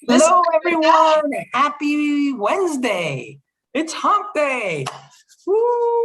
Hello, everyone. Happy Wednesday. It's hump day. Woo.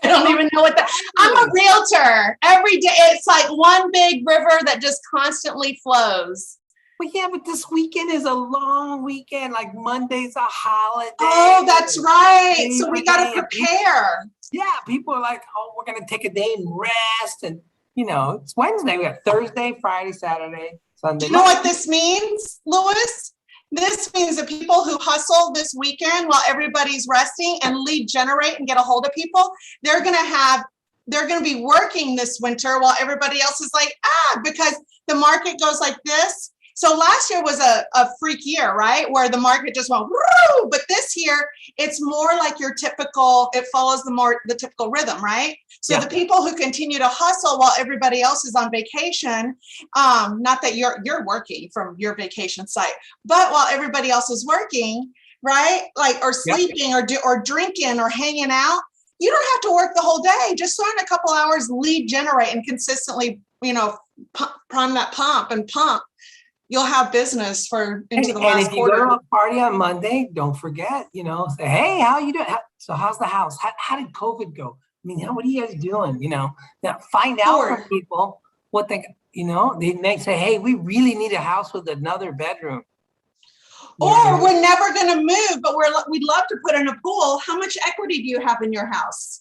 I don't even know what that. I'm a realtor. Every day, it's like one big river that just constantly flows. Well, yeah, but this weekend is a long weekend. Like Monday's a holiday. Oh, that's right. So we got to prepare. Yeah, people are like, oh, we're going to take a day and rest. And, you know, it's Wednesday. We got Thursday, Friday, Saturday, Sunday. Do you know what this means, Louis? This means that people who hustle this weekend while everybody's resting and lead generate and get a hold of people, they're going to be working this winter while everybody else is like, because the market goes like this. So last year was a freak year, right? Where the market just went, woo! But this year, it's more like your typical, it follows the typical rhythm, right? So the people who continue to hustle while everybody else is on vacation, not that you're working from your vacation site, but while everybody else is working, right? Like, or sleeping or drinking or hanging out, you don't have to work the whole day. Just spend a couple hours, lead generate and consistently, prime that pump and pump. You'll have business into the last quarter. And if you go to a party on Monday, don't forget, say, hey, how you doing? So how's the house? How did COVID go? I mean, what are you guys doing? Now find out from people what they may say, hey, we really need a house with another bedroom. Or we're never going to move, but we'd love to put in a pool. How much equity do you have in your house?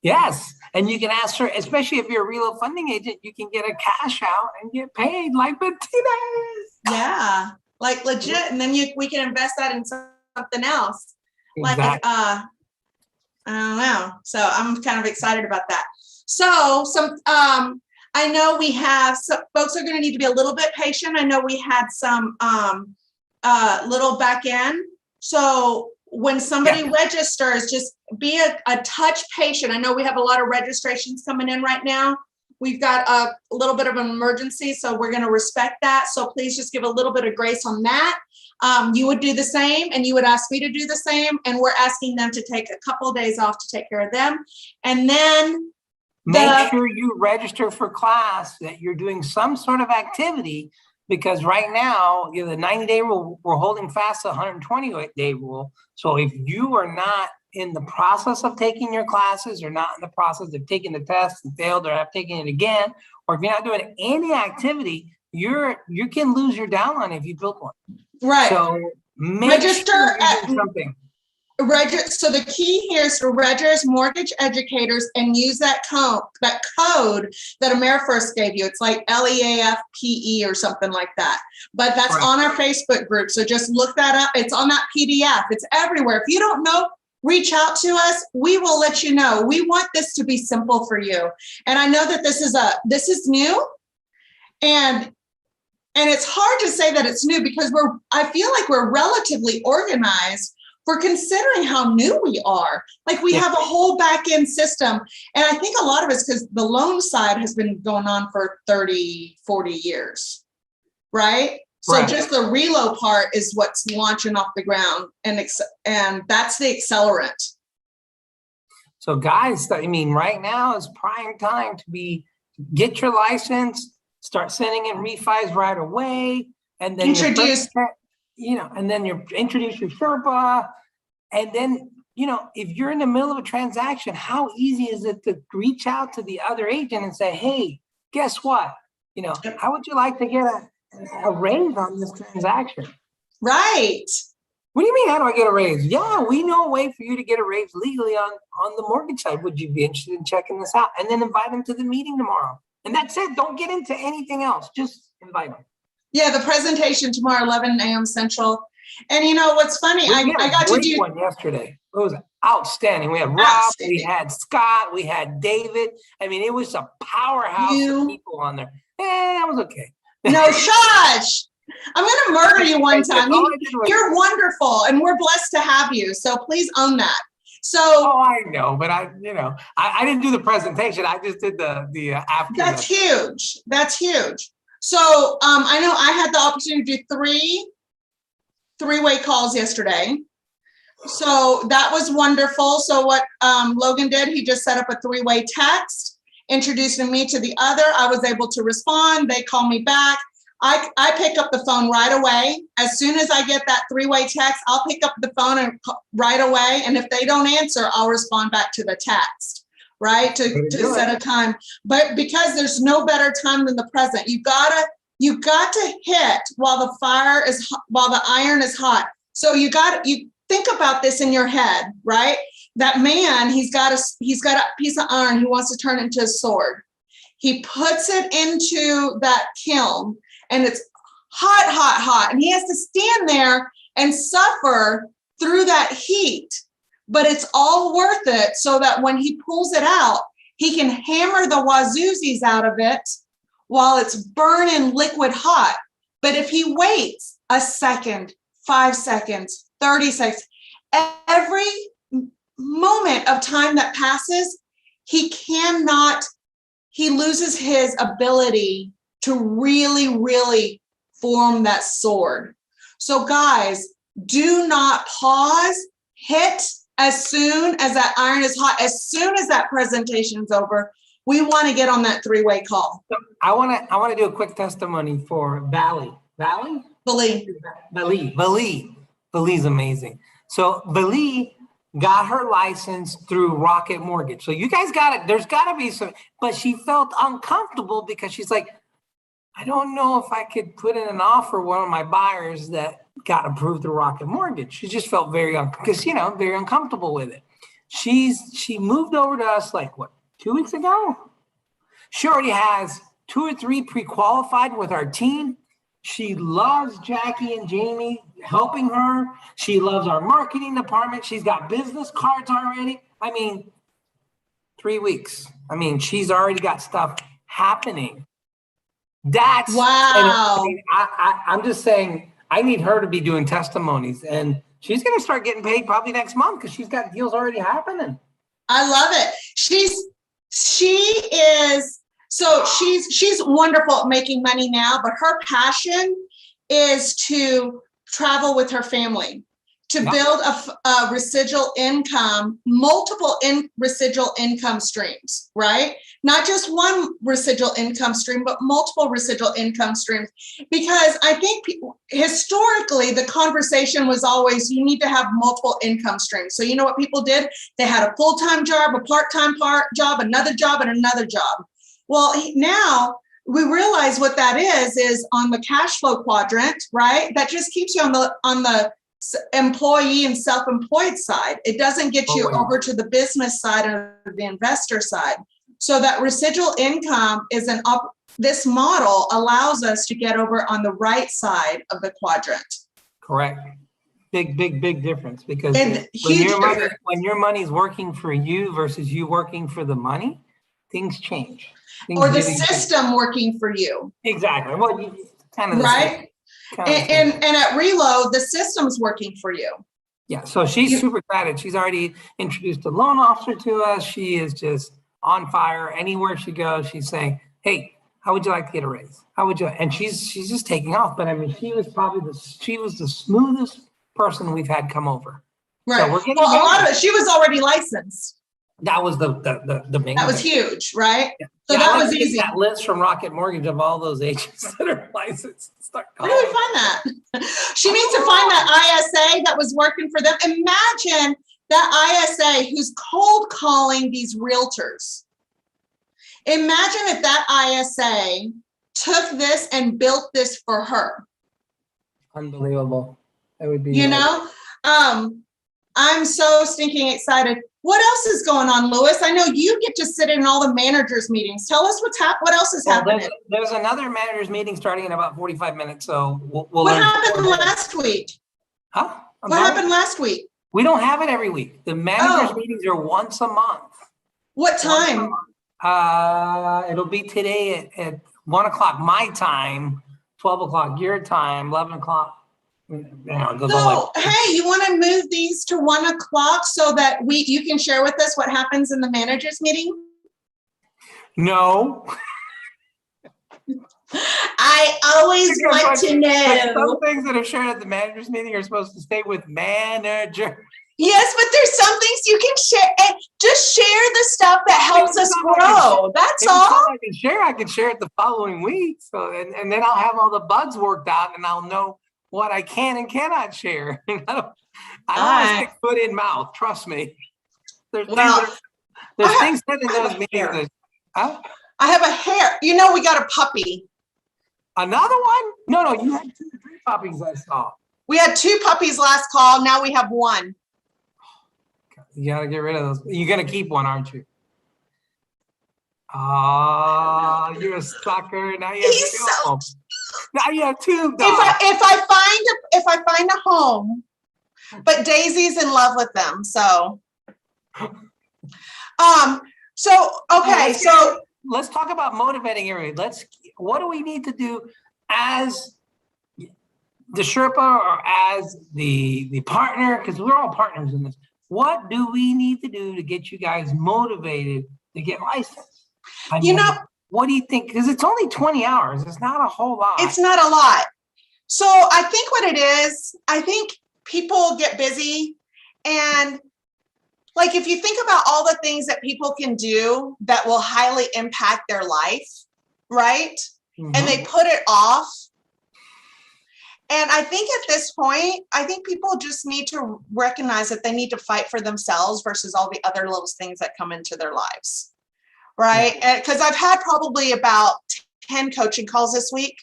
Yes. And you can ask her, especially if you're a reload funding agent, you can get a cash out and get paid like Martinez. Yeah, like legit. And then we can invest that in something else. Exactly. Like, I don't know. So I'm kind of excited about that. So I know we have some folks are going to need to be a little bit patient. I know we had some little back end. So when somebody registers, just be a touch patient. I know we have a lot of registrations coming in right now. We've got a little bit of an emergency, so we're going to respect that. So please just give a little bit of grace on that. You would do the same, and you would ask me to do the same. And we're asking them to take a couple of days off to take care of them. And then make sure you register for class, that you're doing some sort of activity. Because right now, the 90-day rule, we're holding fast to the 120-day rule. So if you are not in the process of taking your classes or not in the process of taking the test and failed or have taken it again, or if you're not doing any activity, you can lose your downline if you built one. Right. So register sure at something. So the key here is to register mortgage educators and use that code that AmeriFirst gave you. It's like LEAFPE or something like that. But that's on our Facebook group. So just look that up. It's on that PDF. It's everywhere. If you don't know, reach out to us. We will let you know. We want this to be simple for you. And I know that this is new, and it's hard to say that it's new because I feel like we're relatively organized for considering how new we are. Like we have a whole back end system. And I think a lot of it's because the loan side has been going on for 30, 40 years, right? So just the reload part is what's launching off the ground, and that's the accelerant. So guys, I mean, right now is prime time to get your license, start sending in refis right away, and then introduce your Sherpa. And then, if you're in the middle of a transaction, how easy is it to reach out to the other agent and say, hey, guess what? How would you like to get a raise on this transaction? Right. What do you mean, how do I get a raise? Yeah, we know a way for you to get a raise legally on the mortgage side. Would you be interested in checking this out? And then invite them to the meeting tomorrow. And that's it. Don't get into anything else. Just invite them. Yeah, the presentation tomorrow, 11 a.m. Central. And what's funny? I got to do one yesterday. It was outstanding. We had Rob, we had Scott, we had David. I mean, it was a powerhouse of people on there. That was okay. No, shush. I'm going to murder you one time. You're wonderful, and we're blessed to have you. So please own that. So I know, but I didn't do the presentation. I just did the after. That's huge. That's huge. So I know I had the opportunity to do three-way calls yesterday. So that was wonderful. So what Logan did, he just set up a three-way text, introducing me to the other. I was able to respond. They called me back. I pick up the phone right away. As soon as I get that three-way text, I'll pick up the phone and right away. And if they don't answer, I'll respond back to the text, right? To set a time. But because there's no better time than the present, you got to hit while the iron is hot. So you think about this in your head, right? That man, he's got a piece of iron. He wants to turn it into a sword. He puts it into that kiln and it's hot, hot, hot. And he has to stand there and suffer through that heat, but it's all worth it so that when he pulls it out, he can hammer the wazoozies out of it while it's burning liquid hot. But if he waits a second, 5 seconds, 30 seconds, every moment of time that passes, he loses his ability to really, really form that sword. So guys, do not pause. Hit as soon as that iron is hot, as soon as that presentation is over. We want to get on that three-way call. So I want to do a quick testimony for Valley. Valley's amazing. So Valley got her license through Rocket Mortgage. So you guys got it. There's got to be some, but she felt uncomfortable because she's like, I don't know if I could put in an offer one of my buyers that got approved through Rocket Mortgage. She just felt very uncomfortable with it. She moved over to us like 2 weeks ago. She already has 2 or 3 pre-qualified with our team. She loves Jackie and Jamie helping her. She loves our marketing department. She's got business cards already. 3 weeks. She's already got stuff happening. That's wow. I'm just saying, I need her to be doing testimonies, and she's going to start getting paid probably next month because she's got deals already happening. I love it. She's wonderful at making money now, but her passion is to travel with her family, to build a residual income, multiple residual income streams, right? Not just one residual income stream, but multiple residual income streams. Because I think historically, the conversation was always, you need to have multiple income streams. So you know what people did? They had a full-time job, a part-time job, another job, and another job. Well, now we realize what that is on the cash flow quadrant, right? That just keeps you on the employee and self-employed side. It doesn't get you over to the business side or the investor side. So that residual income is this model allows us to get over on the right side of the quadrant. Correct. Big difference, because when your money's working for you versus you working for the money, things change. Or the system working for you. Exactly. Well, kind of right. And at Reload, the system's working for you. Yeah. So she's super excited. She's already introduced a loan officer to us. She is just on fire. Anywhere she goes, she's saying, "Hey, how would you like to get a raise? How would you?" And she's just taking off. But she was probably the smoothest person we've had come over. Right. So we're getting a lot of it. She was already licensed. That was the main. That was huge, right? Yeah. So that was easy. That list from Rocket Mortgage of all those agents that are licensed. Where do we find that? She needs to find that ISA that was working for them. Imagine that ISA who's cold calling these realtors. Imagine if that ISA took this and built this for her. Unbelievable. That would be. I'm so stinking excited. What else is going on, Louis? I know you get to sit in all the managers' meetings. Tell us what else is happening. There's another managers' meeting starting in about 45 minutes. So we'll What happened last week? Huh? What happened last week? We don't have it every week. The managers' meetings are once a month. What time? It'll be today at 1 o'clock my time, 12 o'clock your time, 11 o'clock. Hey, you want to move these to 1 o'clock so that you can share with us what happens in the managers meeting? No. I always want to know. Some things that are shared at the managers meeting are supposed to stay with manager. Yes, but there's some things you can share, and just share the stuff that helps us grow. That's If it's all. something I can share it the following week. So, and then I'll have all the bugs worked out and I'll know what I can and cannot share. I don't want to stick foot in mouth. Trust me. There's things said in those meetings. Huh? I have a hair. You know, we got a puppy. Another one? No, you had 2 or 3 puppies I saw. We had 2 puppies last call. Now we have 1. You gotta get rid of those. You're gonna keep one, aren't you? Oh, you're a sucker. Now you have 2 of them. Now you have 2 dogs. If I find a home, but Daisy's in love with them, so. Okay, so let's talk about motivating everybody. What do we need to do as the Sherpa or as the partner? Because we're all partners in this. What do we need to do to get you guys motivated to get licensed? What do you think? Because it's only 20 hours. It's not a whole lot. It's not a lot. So I think what it is, I think people get busy, and like if you think about all the things that people can do that will highly impact their life, right? Mm-hmm. And they put it off. And I think at this point, I think people just need to recognize that they need to fight for themselves versus all the other little things that come into their lives, right? Yeah. Because I've had probably about 10 coaching calls this week,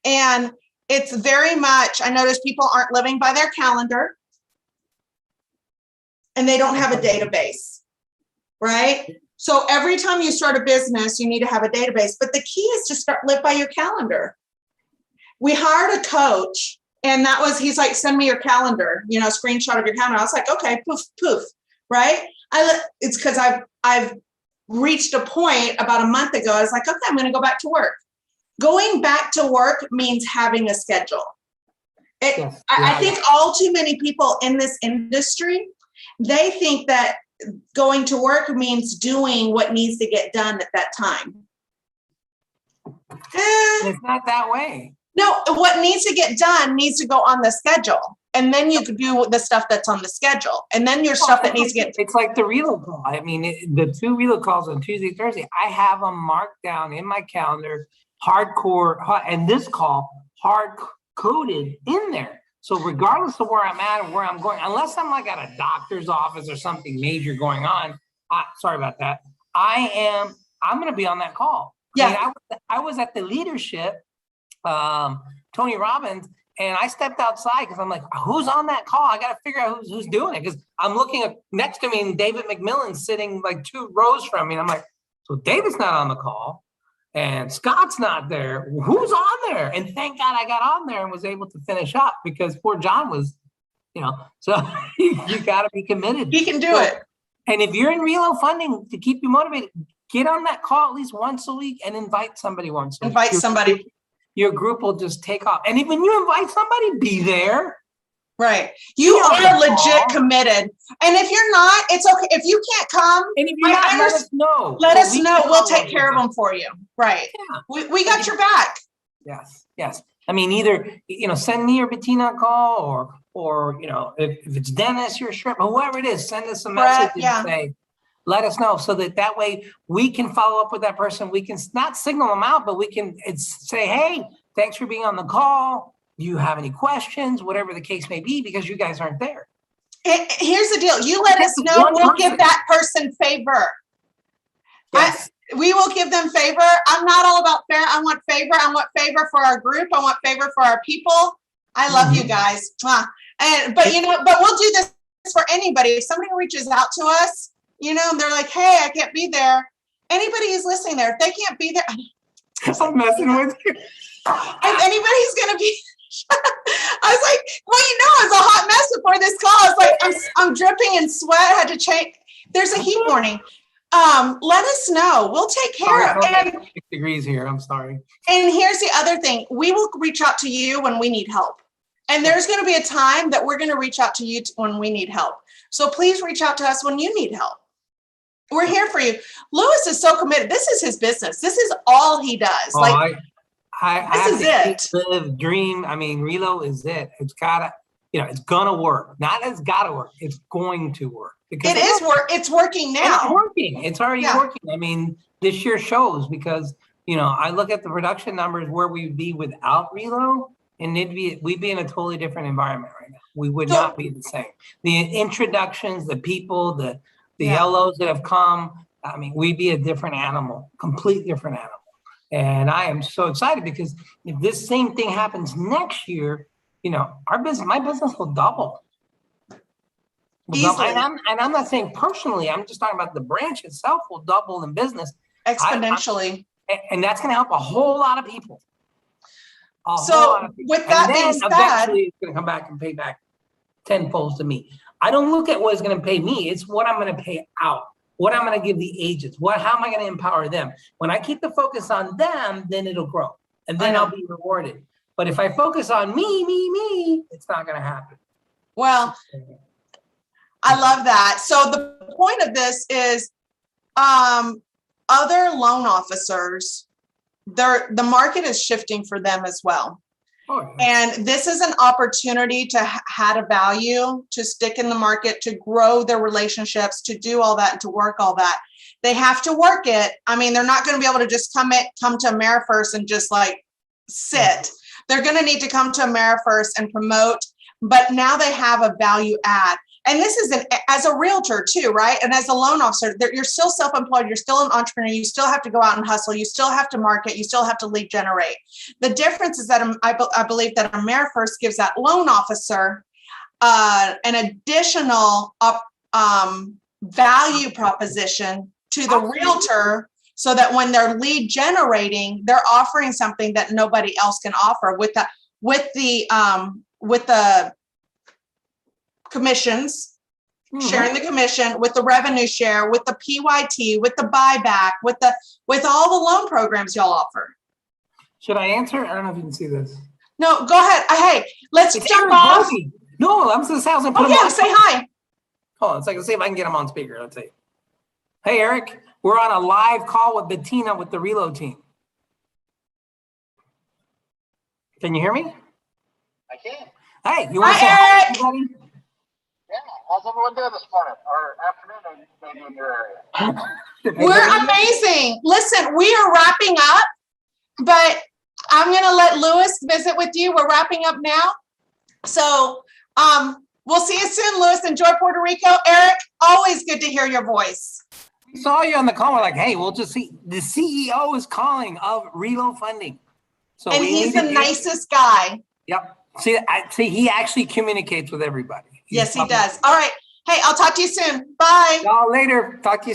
and it's very much, I notice people aren't living by their calendar, and they don't have a database, right? So every time you start a business, you need to have a database, but the key is to live by your calendar. We hired a coach, and he's like, send me your calendar, screenshot of your calendar. I was like, okay, poof, right? It's because I've reached a point about a month ago. I was like, okay, I'm going to go back to work. Going back to work means having a schedule. I think all too many people in this industry, they think that going to work means doing what needs to get done at that time. It's not that way. No, what needs to get done needs to go on the schedule. And then you could do the stuff that's on the schedule. And then your stuff that needs to get. It's like the reload call. I mean, the 2 reload calls on Tuesday, Thursday, I have them marked down in my calendar, hardcore, and this call hard coded in there. So regardless of where I'm at or where I'm going, unless I'm like at a doctor's office or something major going on, sorry about that. I'm going to be on that call. Yeah. I mean, I was at the leadership, Tony Robbins, and I stepped outside because I'm like, who's on that call? I got to figure out who's doing it, because I'm looking next to me and David McMillan's sitting like 2 rows from me. And I'm like, so David's not on the call and Scott's not there. Who's on there? And thank God I got on there and was able to finish up, because poor John was, so you got to be committed. He can do it. And if you're in reload funding to keep you motivated, get on that call at least once a week and invite somebody once a week. Invite somebody. Your group will just take off. And when you invite somebody, be there. Right. You are legit committed. And if you're not, it's okay. If you can't come, and if you're not, let us know. Let us know. We'll take care of them for you. Right. Yeah. We got your back. Yes. I mean, either, send me or Bettina a call, or if it's Dennis, your Sherpa, whoever it is, send us a message and say, let us know, so that way we can follow up with that person. We can not signal them out, but we can say, hey, thanks for being on the call. Do you have any questions? Whatever the case may be, because you guys aren't there. Here's the deal. You let us know. We'll give that person favor. Yes. We will give them favor. I'm not all about fair. I want favor. I want favor for our group. I want favor for our people. I love you guys. But we'll do this for anybody. If somebody reaches out to us, and they're like, hey, I can't be there. Anybody who's listening there, if they can't be there. I'm messing with you. If anybody's going to be, I was like, it's a hot mess before this call. I was like, I'm dripping in sweat. I had to change. There's a heat warning. Let us know. We'll take care of it. 6 degrees here. I'm sorry. And here's the other thing. We will reach out to you when we need help. And there's going to be a time that we're going to reach out to you when we need help. So please reach out to us when you need help. We're here for you. Lewis is so committed. This is his business. This is all he does. This is it. Live, dream. I mean, Relo is it. it's gonna work. Not it's gotta work. It's going to work. Because It's working it's now. working. It's already Yeah. working. I mean, this year shows because, I look at the production numbers where we'd be without Relo, and we'd be in a totally different environment right now. We would So- not be the same. The introductions, the people, the Yeah. LOs that have come, I mean, we'd be a different animal, complete different animal. And I am so excited because if this same thing happens next year, my business will double. Easily. And I'm not saying personally, I'm just talking about the branch itself will double in business. Exponentially. And that's going to help a whole lot of people. A So, whole lot of people. with that And then being said- eventually it's going to come back and pay back tenfold to me. I don't look at what it's going to pay me. It's what I'm going to pay out. What I'm going to give the agents. How am I going to empower them? When I keep the focus on them, then it'll grow. And then I'll be rewarded. But if I focus on me, it's not going to happen. Well, I love that. So the point of this is, other loan officers, the market is shifting for them as well. Oh, yeah. And this is an opportunity to add a value, to stick in the market, to grow their relationships, to do all that, and to work all that. They have to work it. I mean, they're not going to be able to just come to AmeriFirst and just like sit. They're going to need to come to AmeriFirst and promote, but now they have a value add. And this is as a realtor too, right? And as a loan officer, you're still self-employed, you're still an entrepreneur, you still have to go out and hustle, you still have to market, you still have to lead generate. The difference is that I believe that AmeriFirst gives that loan officer an additional value proposition to the realtor, so that when they're lead generating, they're offering something that nobody else can offer with the commissions, sharing the commission, with the revenue share, with the PYT, with the buyback, with all the loan programs y'all offer. Should I answer? I don't know if you can see this. No, go ahead. Hey, let's It's jump Eric off. Brophy. No, I'm just saying. Oh yeah, say hi. Hold on a second. See if I can get him on speaker. Let's see. Hey, Eric. We're on a live call with Bettina with the Reload team. Can you hear me? I can. Hey, you want to say Hi, hi, Eric. everybody? Yeah. How's everyone doing this morning or afternoon, maybe in your area? We're amazing. Listen, we are wrapping up, but I'm going to let Lewis visit with you. We're wrapping up now. So we'll see you soon, Lewis. Enjoy Puerto Rico. Eric, always good to hear your voice. We saw you on the call. We're like, hey, we'll just see. The CEO is calling of Reload Funding. So And we he's need the to- nicest guy. Yep. See, he actually communicates with everybody. Yes, he does. All right. Hey, I'll talk to you soon. Bye. Y'all later. Talk to you soon.